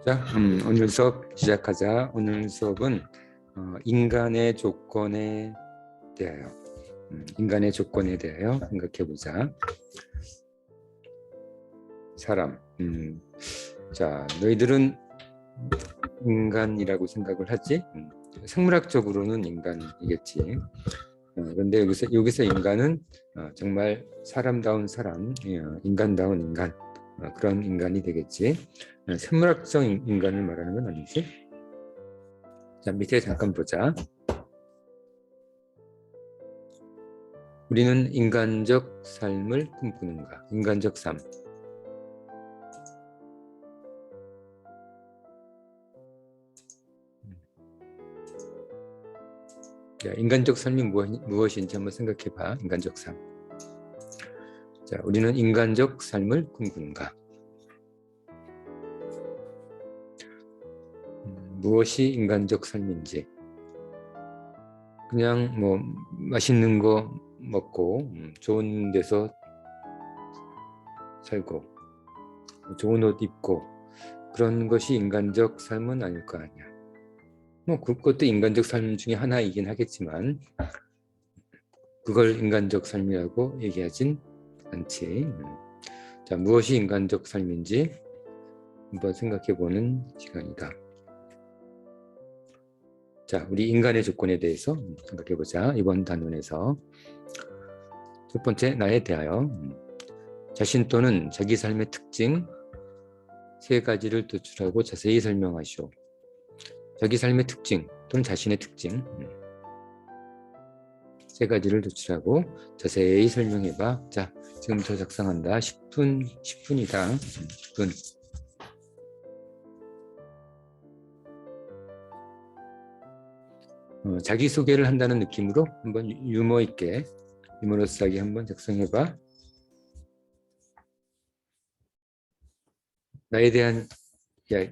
자, 오늘 수업 시작하자. 오늘 수업은 인간의 조건에 대하여 인간의 조건에 대하여 생각해보자. 사람. 자, 너희들은 인간이라고 생각을 하지? 생물학적으로는 인간이겠지. 그런데 여기서 인간은 정말 사람다운 사람, 인간다운 인간, 그런 인간이 되겠지. 생물학적 인간을 말하는 건 아니지. 자, 밑에 잠깐 보자. 우리는 인간적 삶을 꿈꾸는가? 인간적 삶. 자, 인간적 삶이 무엇인지 한번 생각해봐. 인간적 삶. 자, 우리는 인간적 삶을 꿈꾸는가? 무엇이 인간적 삶인지. 그냥 뭐 맛있는 거 먹고 좋은 데서 살고 좋은 옷 입고 그런 것이 인간적 삶은 아닐 거 아니야. 뭐 그것도 인간적 삶 중에 하나이긴 하겠지만 그걸 인간적 삶이라고 얘기하진 않지. 자, 무엇이 인간적 삶인지 한번 생각해보는 시간이다. 자, 우리 인간의 조건에 대해서 생각해보자. 이번 단원에서 첫 번째, 나에 대하여. 자신 또는 자기 삶의 특징 세 가지를 도출하고 자세히 설명하시오. 자기 삶의 특징 또는 자신의 특징 세 가지를 도출하고 자세히 설명해봐. 자, 지금부터 작성한다. 10분이다. 10분. 자기소개를 한다는 느낌으로 한번 유머 있게 유머러스하게 한번 작성해봐. 나에 대한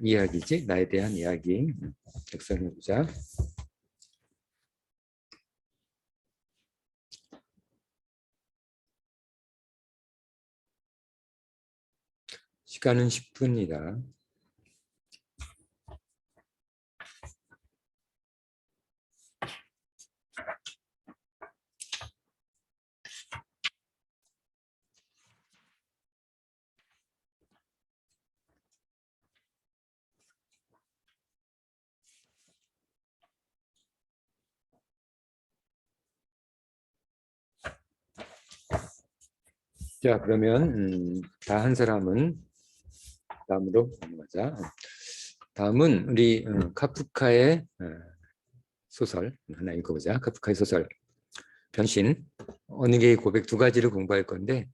이야기지? 나에 대한 이야기 작성해보자. 시간은 10분이다. 자, 그러면 다 한 사람은 다음으로 넘어가자. 다음은 우리 카프카의 소설 하나 읽어보자. 카프카의 소설 변신, 어느 개의 고백 두 가지를 공부할 건데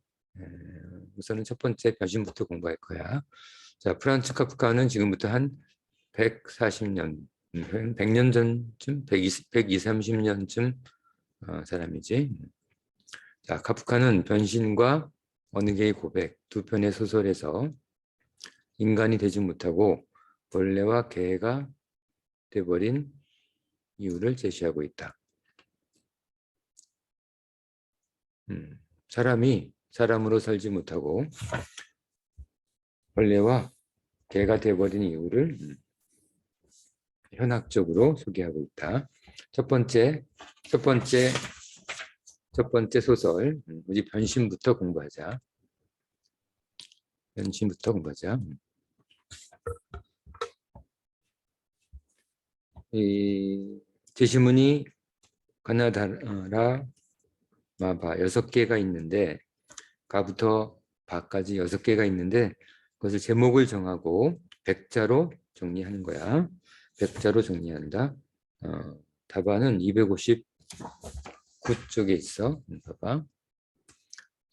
우선은 첫 번째 변신부터 공부할 거야. 자, 프란츠 카프카는 지금부터 한 140년, 100년 전쯤, 120, 30년쯤 사람이지. 자, 카프카는 변신과 어느 개의 고백 두 편의 소설에서 인간이 되지 못하고 벌레와 개가 돼버린 이유를 제시하고 있다. 사람이 사람으로 살지 못하고 벌레와 개가 돼버린 이유를 현학적으로 소개하고 있다. 첫 번째 소설, 우리 변신부터 공부하자. 변신부터 공부하자. 이 제시문이 가나다라 마바 6개가 있는데 가부터 바까지 6개가 있는데 그것을 제목을 정하고 백자로 정리하는 거야. 백자로 정리한다. 답안은 259쪽에 있어. 봐봐.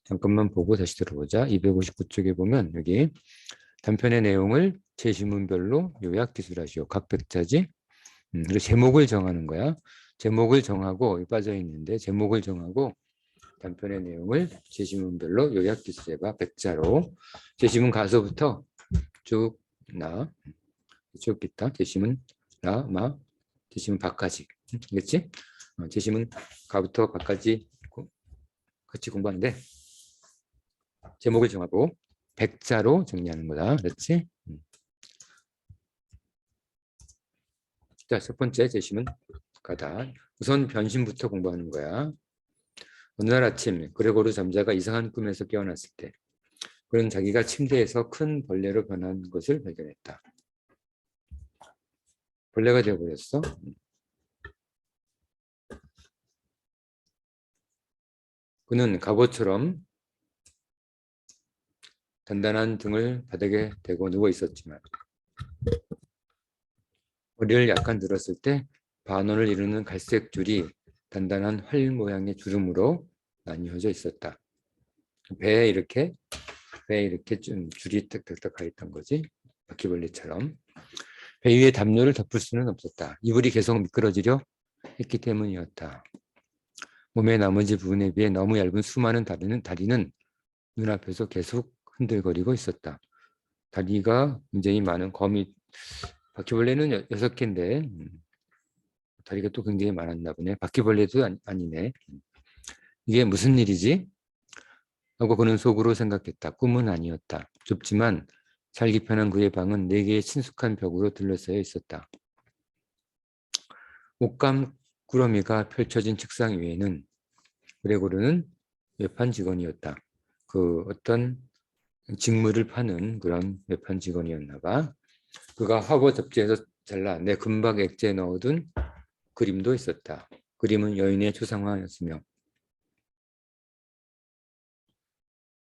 잠깐만 보고 다시 들어보자. 259쪽에 보면 여기 단편의 내용을 제시문별로 요약 기술하시오. 각 백자지. 그리고 제목을 정하는 거야. 제목을 정하고 빠져 있는데 제목을 정하고 단편의 내용을 제시문별로 요약 기술해봐. 백자로. 제시문 가서부터 쭉 나. 쭉 있다. 제시문 라, 마, 제시문 바까지. 알겠지? 제시문 가부터 바까지 같이 공부하는데 제목을 정하고 백자로 정리하는 거다. 그렇지? 자, 첫 번째 제시문 가다. 우선 변심부터 공부하는 거야. 어느 날 아침 그레고르 잠자가 이상한 꿈에서 깨어났을 때 그는 자기가 침대에서 큰 벌레로 변한 것을 발견했다. 벌레가 되어버렸어. 그는 갑옷처럼 단단한 등을 바닥에 대고 누워 있었지만 머리를 약간 들었을 때 반원을 이루는 갈색 줄이 단단한 활 모양의 주름으로 나뉘어져 있었다. 배에 이렇게 좀 줄이 딱딱딱 가 있던 거지. 바퀴벌레처럼. 배 위에 담요를 덮을 수는 없었다. 이불이 계속 미끄러지려 했기 때문이었다. 몸의 나머지 부분에 비해 너무 얇은 수많은 다리는 눈앞에서 계속 흔들거리고 있었다. 다리가 굉장히 많은 거미, 바퀴벌레는 6개인데 다리가 또 굉장히 많았나 보네. 바퀴벌레도 아니네. 이게 무슨 일이지? 하고 그는 속으로 생각했다. 꿈은 아니었다. 좁지만 살기 편한 그의 방은 4개의 친숙한 벽으로 둘러싸여 있었다. 옷감 구러미가 펼쳐진 책상 위에는 그레고르는 외판 직원이었다. 그 어떤 직물을 파는 그런 외판 직원이었나 봐. 그가 화보 잡지에서 잘라 내 금박 액체에 넣어둔 그림도 있었다. 그림은 여인의 초상화였으며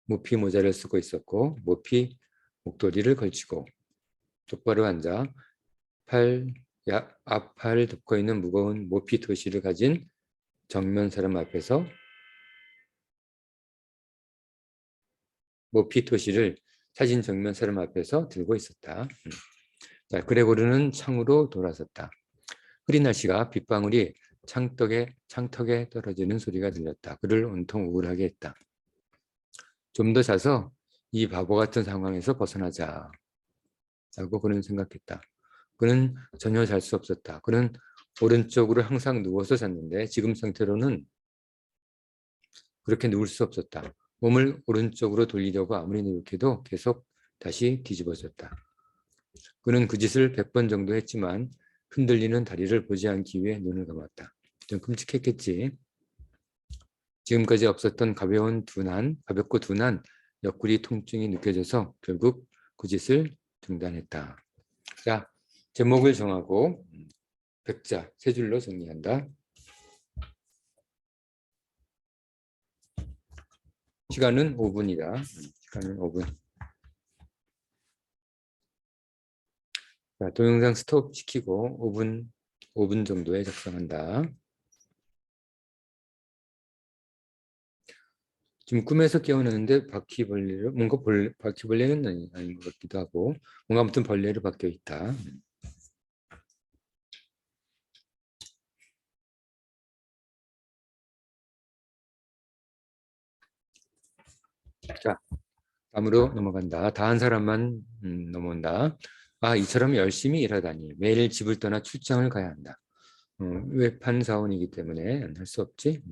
모피 모자를 쓰고 있었고 모피 목도리를 걸치고 똑바로 앉아 앞팔을 덮고 있는 무거운 모피 토시를 가진 정면 사람 앞에서 모피 토시를 사진 정면 사람 앞에서 들고 있었다. 자, 그레고르는 창으로 돌아섰다. 흐린 날씨가 빗방울이 창턱에 떨어지는 소리가 들렸다. 그를 온통 우울하게 했다. 좀 더 자서 이 바보 같은 상황에서 벗어나자 라고 그는 생각했다. 그는 전혀 잘 수 없었다. 그는 오른쪽으로 항상 누워서 잤는데 지금 상태로는 그렇게 누울 수 없었다. 몸을 오른쪽으로 돌리려고 아무리 노력해도 계속 다시 뒤집어졌다. 그는 그 짓을 100번 정도 했지만 흔들리는 다리를 보지 않기 위해 눈을 감았다. 좀 끔찍했겠지. 지금까지 없었던 가볍고 둔한 옆구리 통증이 느껴져서 결국 그 짓을 중단했다. 자, 제목을 정하고 백자 3줄로 정리한다. 시간은 5분이다. 시간은 5분. 자, 동영상 스톱 시키고 5분 정도에 작성한다. 지금 꿈에서 깨어나는데 바퀴벌레로 바퀴벌레는 아닌 것 같기도 하고 뭔가 아무튼 벌레로 바뀌어 있다. 자, 다음으로 넘어간다. 다 한 사람만 넘어온다. 아, 이처럼 열심히 일하다니 매일 집을 떠나 출장을 가야 한다. 외판 사원이기 때문에 할 수 없지.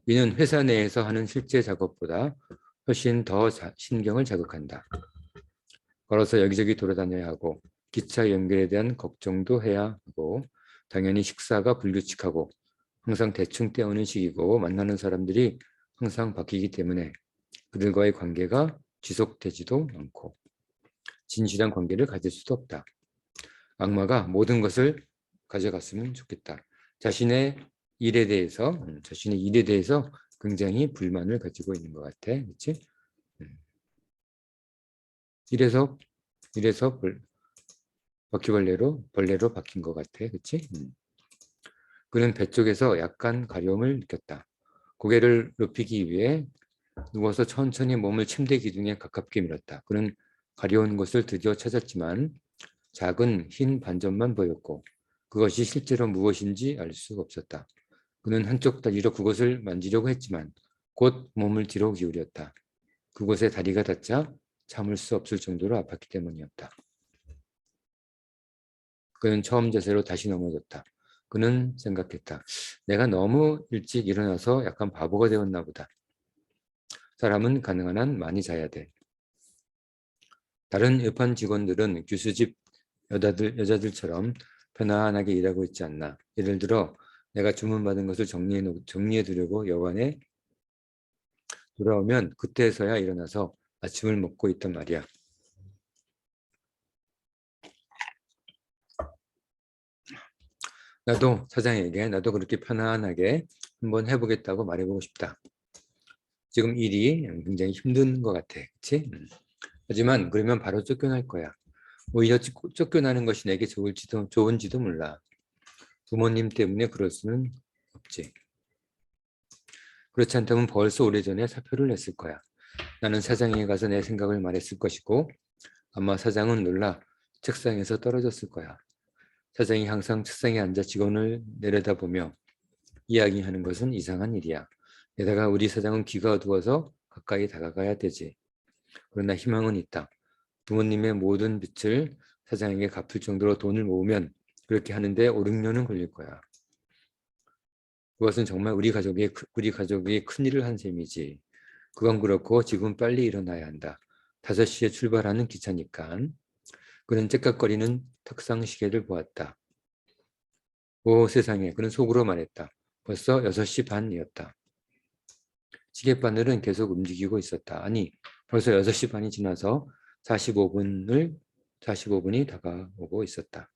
이는 회사 내에서 하는 실제 작업보다 훨씬 더 신경을 자극한다. 걸어서 여기저기 돌아다녀야 하고 기차 연결에 대한 걱정도 해야 하고 당연히 식사가 불규칙하고 항상 대충 때우는 식이고 만나는 사람들이 항상 바뀌기 때문에 그들과의 관계가 지속되지도 않고 진실한 관계를 가질 수도 없다. 악마가 모든 것을 가져갔으면 좋겠다. 자신의 일에 대해서 굉장히 불만을 가지고 있는 것 같아. 그렇지? 이래서 벌레로 바뀐 것 같아. 그렇지? 그는 배 쪽에서 약간 가려움을 느꼈다. 고개를 높이기 위해 누워서 천천히 몸을 침대 기둥에 가깝게 밀었다. 그는 가려운 곳을 드디어 찾았지만 작은 흰 반점만 보였고 그것이 실제로 무엇인지 알 수가 없었다. 그는 한쪽 다리로 그것을 만지려고 했지만 곧 몸을 뒤로 기울였다. 그곳에 다리가 닿자 참을 수 없을 정도로 아팠기 때문이었다. 그는 처음 자세로 다시 넘어졌다. 그는 생각했다. 내가 너무 일찍 일어나서 약간 바보가 되었나 보다. 사람은 가능한 한 많이 자야 돼. 다른 외판 직원들은 교수집 여자들처럼 편안하게 일하고 있지 않나. 예를 들어 내가 주문받은 것을 정리해 두려고 여관에 돌아오면 그때서야 일어나서 아침을 먹고 있단 말이야. 나도 사장에게 나도 그렇게 편안하게 한번 해보겠다고 말해보고 싶다. 지금 일이 굉장히 힘든 것 같아. 그치? 하지만 그러면 바로 쫓겨날 거야. 오히려 쫓겨나는 것이 내게 좋은지도 몰라. 부모님 때문에 그럴 수는 없지. 그렇지 않다면 벌써 오래전에 사표를 냈을 거야. 나는 사장에게 가서 내 생각을 말했을 것이고 아마 사장은 놀라 책상에서 떨어졌을 거야. 사장이 항상 책상에 앉아 직원을 내려다보며 이야기하는 것은 이상한 일이야. 게다가 우리 사장은 귀가 어두워서 가까이 다가가야 되지. 그러나 희망은 있다. 부모님의 모든 빚을 사장에게 갚을 정도로 돈을 모으면 그렇게 하는데 5, 6년은 걸릴 거야. 그것은 정말 우리 가족이 큰일을 한 셈이지. 그건 그렇고 지금 빨리 일어나야 한다. 5시에 출발하는 기차니까. 그는 째깍거리는 탁상 시계를 보았다. 오 세상에, 그는 속으로 말했다. 벌써 6시 반이었다. 시계바늘은 계속 움직이고 있었다. 아니, 벌써 6시 반이 지나서 45분이 다가오고 있었다.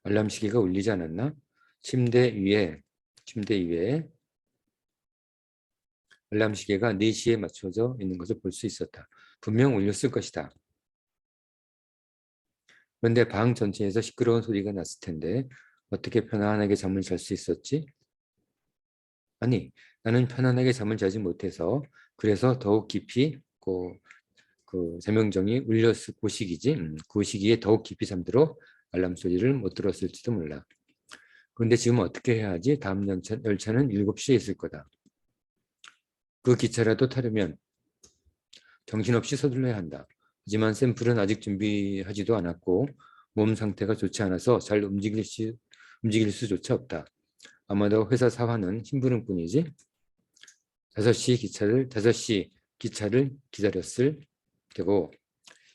알람 시계가 울리지 않았나? 침대 위에 알람 시계가 4시에 맞춰져 있는 것을 볼 수 있었다. 분명 울렸을 것이다. 그런데 방 전체에서 시끄러운 소리가 났을 텐데 어떻게 편안하게 잠을 잘 수 있었지? 아니, 나는 편안하게 잠을 자지 못해서 그래서 더욱 깊이 그 세명정이 울렸을 그 시기지. 그 시기에 더욱 깊이 잠들어 알람 소리를 못 들었을지도 몰라. 그런데 지금 어떻게 해야 하지? 다음 열차는 7시에 있을 거다. 그 기차라도 타려면 정신없이 서둘러야 한다. 하지만 샘플은 아직 준비하지도 않았고 몸 상태가 좋지 않아서 잘 움직일 수조차 없다. 아마도 회사 사화는 심부름 뿐이지. 5시 기차를 기다렸을 테고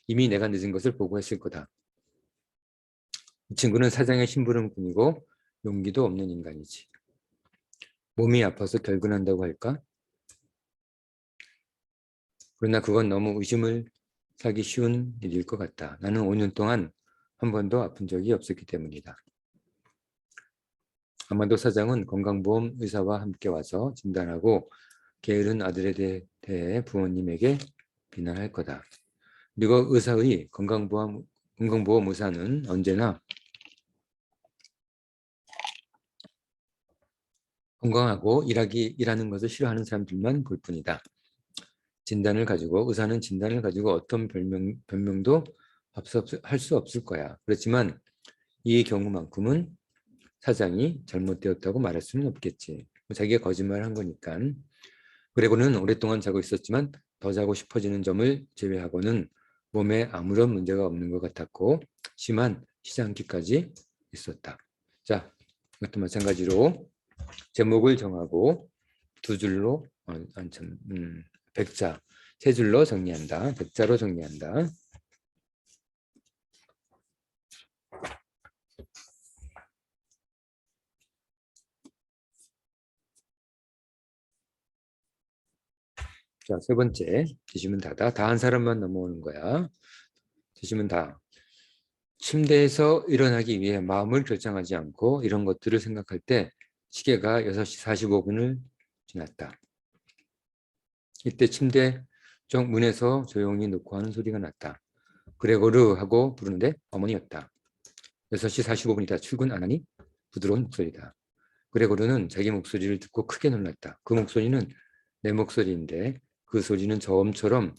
이미 내가 늦은 것을 보고했을 거다. 이 친구는 사장의 심부름꾼이고 용기도 없는 인간이지. 몸이 아파서 결근한다고 할까? 그러나 그건 너무 의심을 사기 쉬운 일일 것 같다. 나는 5년 동안 한 번도 아픈 적이 없었기 때문이다. 아마도 사장은 건강보험 의사와 함께 와서 진단하고 게으른 아들에 대해 부모님에게 비난할 거다. 그리고 의사의 건강보험 의사는 언제나 건강하고 일하는 것을 싫어하는 사람들만 볼 뿐이다. 의사는 진단을 가지고 어떤 변명도 할 수 없을 거야. 그렇지만 이 경우만큼은 사장이 잘못되었다고 말할 수는 없겠지. 자기가 거짓말한 거니까. 그레고는 오랫동안 자고 있었지만 더 자고 싶어지는 점을 제외하고는 몸에 아무런 문제가 없는 것 같았고 심한 시장기까지 있었다. 자, 이것도 마찬가지로 제목을 정하고 두 줄로 백자, 세 줄로 정리한다. 백자로 정리한다. 자, 세 번째. 드시면 다다. 다 한 사람만 넘어오는 거야. 드시면 다. 침대에서 일어나기 위해 마음을 결정하지 않고 이런 것들을 생각할 때 시계가 6시 45분을 지났다. 이때 침대 쪽 문에서 조용히 놓고 하는 소리가 났다. 그레고르 하고 부르는데 어머니였다. 6시 45분이다. 출근 안 하니? 부드러운 목소리다. 그레고르는 자기 목소리를 듣고 크게 놀랐다. 그 목소리는 내 목소리인데 그 소리는 저음처럼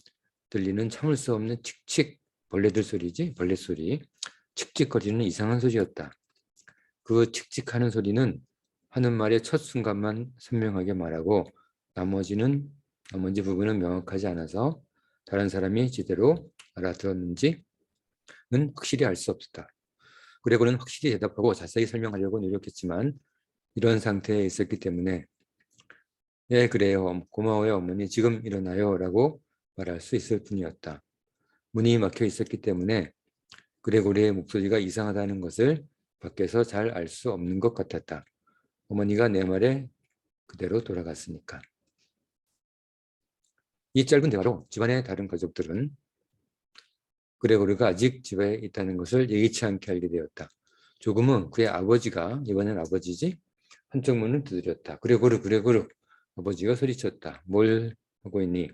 들리는 참을 수 없는 칙칙 벌레들 소리지? 벌레 소리. 칙칙거리는 이상한 소리였다. 그 칙칙하는 소리는 하는 말의 첫 순간만 선명하게 말하고 나머지 부분은 명확하지 않아서 다른 사람이 제대로 알아들었는지는 확실히 알 수 없었다. 그레고는 확실히 대답하고 자세히 설명하려고 노력했지만 이런 상태에 있었기 때문에 예 그래요 고마워요 어머니 지금 일어나요 라고 말할 수 있을 뿐이었다. 문이 막혀 있었기 때문에 그레고리의 목소리가 이상하다는 것을 밖에서 잘 알 수 없는 것 같았다. 어머니가 내 말에 그대로 돌아갔으니까. 이 짧은 대화로 집안의 다른 가족들은 그레고르가 아직 집에 있다는 것을 예기치 않게 알게 되었다. 조금은 그의 아버지가, 이번엔 아버지지? 한쪽 문을 두드렸다. 그레고르, 그레고르. 아버지가 소리쳤다. 뭘 하고 있니?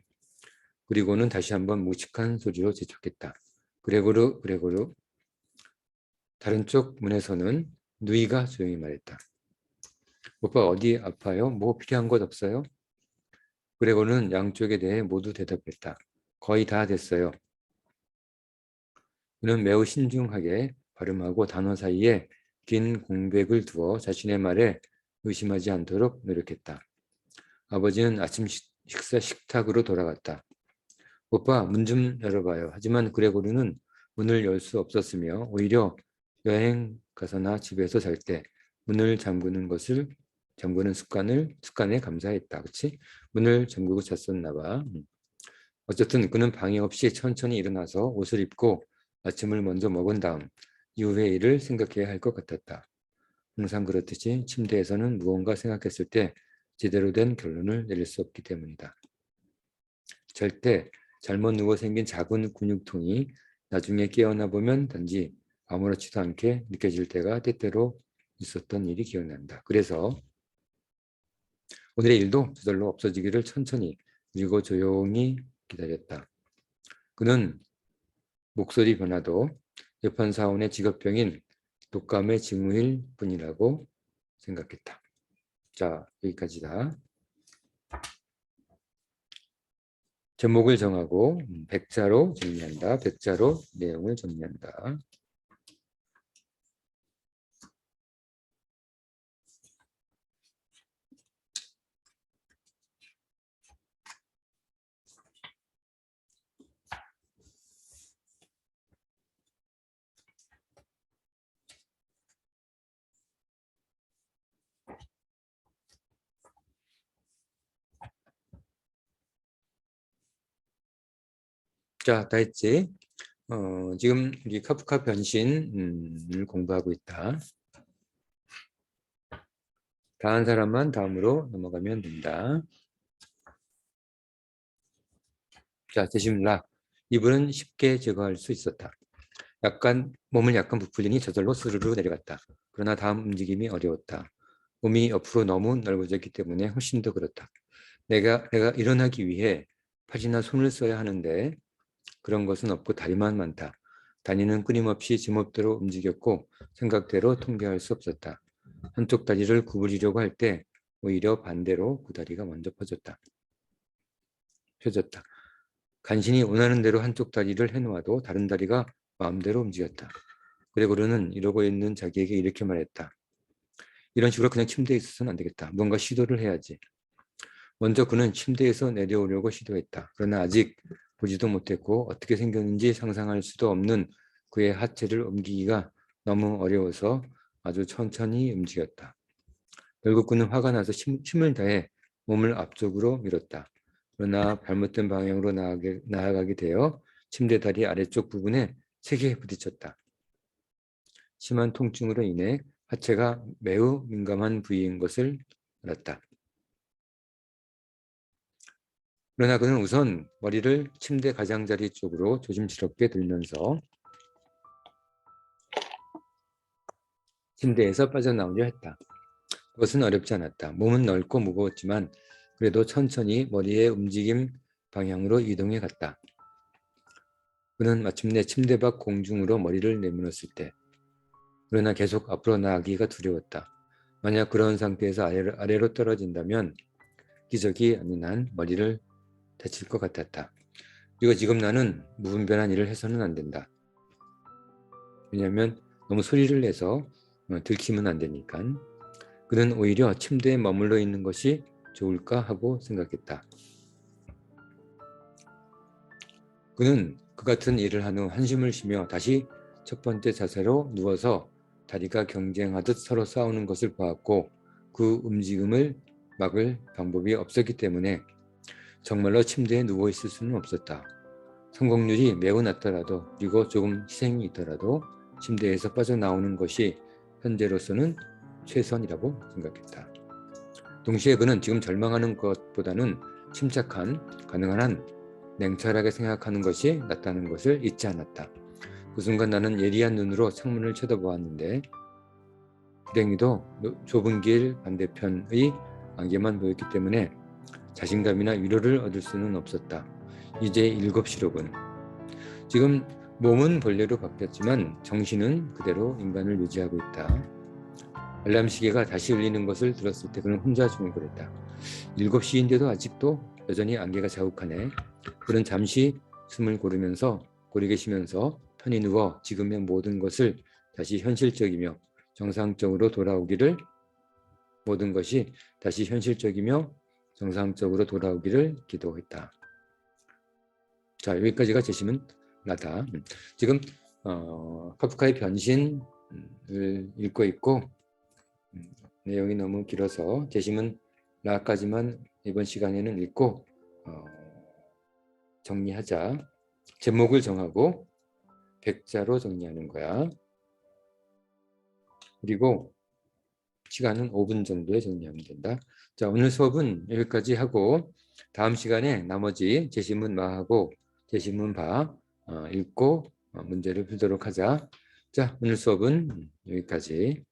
그리고는 다시 한번 묵직한 소리로 재촉했다. 그레고르, 그레고르. 다른 쪽 문에서는 누이가 조용히 말했다. 오빠 어디 아파요? 뭐 필요한 것 없어요? 그레고르는 양쪽에 대해 모두 대답했다. 거의 다 됐어요. 그는 매우 신중하게 발음하고 단어 사이에 긴 공백을 두어 자신의 말에 의심하지 않도록 노력했다. 아버지는 아침 식사 식탁으로 돌아갔다. 오빠 문 좀 열어봐요. 하지만 그레고르는 문을 열 수 없었으며 오히려 여행 가서나 집에서 잘 때 문을 잠그는 습관에 감사했다. 그렇지? 문을 잠그고 잤었나 봐. 어쨌든 그는 방해 없이 천천히 일어나서 옷을 입고 아침을 먼저 먹은 다음 이후의 일을 생각해야 할 것 같았다. 항상 그렇듯이 침대에서는 무언가 생각했을 때 제대로 된 결론을 내릴 수 없기 때문이다. 절대 잘못 누워 생긴 작은 근육통이 나중에 깨어나 보면 단지 아무렇지도 않게 느껴질 때가 때때로 있었던 일이 기억난다. 그래서 오늘의 일도 저절로 없어지기를 천천히 그리고 조용히 기다렸다. 그는 목소리 변화도 재판 사원의 직업병인 독감의 징후일 뿐이라고 생각했다. 자, 여기까지다. 제목을 정하고 백자로 정리한다. 백자로 내용을 정리한다. 자, 다 했지? 지금 우리 카프카 변신을 공부하고 있다. 다 한 사람만 다음으로 넘어가면 된다. 자, 제시문락. 이불은 쉽게 제거할 수 있었다. 몸을 약간 부풀리니 저절로 스르르 내려갔다. 그러나 다음 움직임이 어려웠다. 몸이 옆으로 너무 넓어졌기 때문에 훨씬 더 그렇다. 내가 일어나기 위해 팔이나 손을 써야 하는데 그런 것은 없고 다리만 많다. 다리는 끊임없이 지멋대로 움직였고 생각대로 통제할 수 없었다. 한쪽 다리를 구부리려고 할 때 오히려 반대로 그 다리가 먼저 펴졌다. 간신히 원하는 대로 한쪽 다리를 해놓아도 다른 다리가 마음대로 움직였다. 그레고르는 이러고 있는 자기에게 이렇게 말했다. 이런 식으로 그냥 침대에 있어서는 안 되겠다. 뭔가 시도를 해야지. 먼저 그는 침대에서 내려오려고 시도했다. 그러나 아직 보지도 못했고 어떻게 생겼는지 상상할 수도 없는 그의 하체를 옮기기가 너무 어려워서 아주 천천히 움직였다. 결국 그는 화가 나서 힘을 다해 몸을 앞쪽으로 밀었다. 그러나 잘못된 방향으로 나아가게 되어 침대 다리 아래쪽 부분에 세게 부딪혔다. 심한 통증으로 인해 하체가 매우 민감한 부위인 것을 알았다. 그러나 그는 우선 머리를 침대 가장자리 쪽으로 조심스럽게 들면서 침대에서 빠져나오려 했다. 그것은 어렵지 않았다. 몸은 넓고 무거웠지만 그래도 천천히 머리의 움직임 방향으로 이동해 갔다. 그는 마침내 침대 밖 공중으로 머리를 내밀었을 때 그러나 계속 앞으로 나가기가 두려웠다. 만약 그런 상태에서 아래로 떨어진다면 기적이 아닌 한 머리를 다칠 것 같았다. 그리고 지금 나는 무분별한 일을 해서는 안 된다. 왜냐하면 너무 소리를 내서 들키면 안 되니까. 그는 오히려 침대에 머물러 있는 것이 좋을까 하고 생각했다. 그는 그 같은 일을 한 후 한숨을 쉬며 다시 첫 번째 자세로 누워서 다리가 경쟁하듯 서로 싸우는 것을 보았고 그 움직임을 막을 방법이 없었기 때문에 정말로 침대에 누워 있을 수는 없었다. 성공률이 매우 낮더라도 그리고 조금 희생이 있더라도 침대에서 빠져나오는 것이 현재로서는 최선이라고 생각했다. 동시에 그는 지금 절망하는 것보다는 침착한, 가능한 한 냉철하게 생각하는 것이 낫다는 것을 잊지 않았다. 그 순간 나는 예리한 눈으로 창문을 쳐다보았는데 불행히도 좁은 길 반대편의 안개만 보였기 때문에 자신감이나 위로를 얻을 수는 없었다. 이제 7시로군. 지금 몸은 벌레로 바뀌었지만 정신은 그대로 인간을 유지하고 있다. 알람 시계가 다시 울리는 것을 들었을 때 그는 혼자 중얼거렸다. 7시인데도 아직도 여전히 안개가 자욱하네. 그는 잠시 숨을 고르게 쉬면서 편히 누워 지금의 모든 것을 다시 현실적이며 정상적으로 돌아오기를 기도했다. 자, 여기까지가 제시문 라다. 지금 카프카의 변신을 읽고 있고 내용이 너무 길어서 제시문 라까지만 이번 시간에는 읽고 정리하자. 제목을 정하고 백자로 정리하는 거야. 그리고 시간은 5분 정도에 정리하면 된다. 자, 오늘 수업은 여기까지 하고 다음 시간에 나머지 제시문 마하고 제시문 바 읽고 문제를 풀도록 하자. 자, 오늘 수업은 여기까지.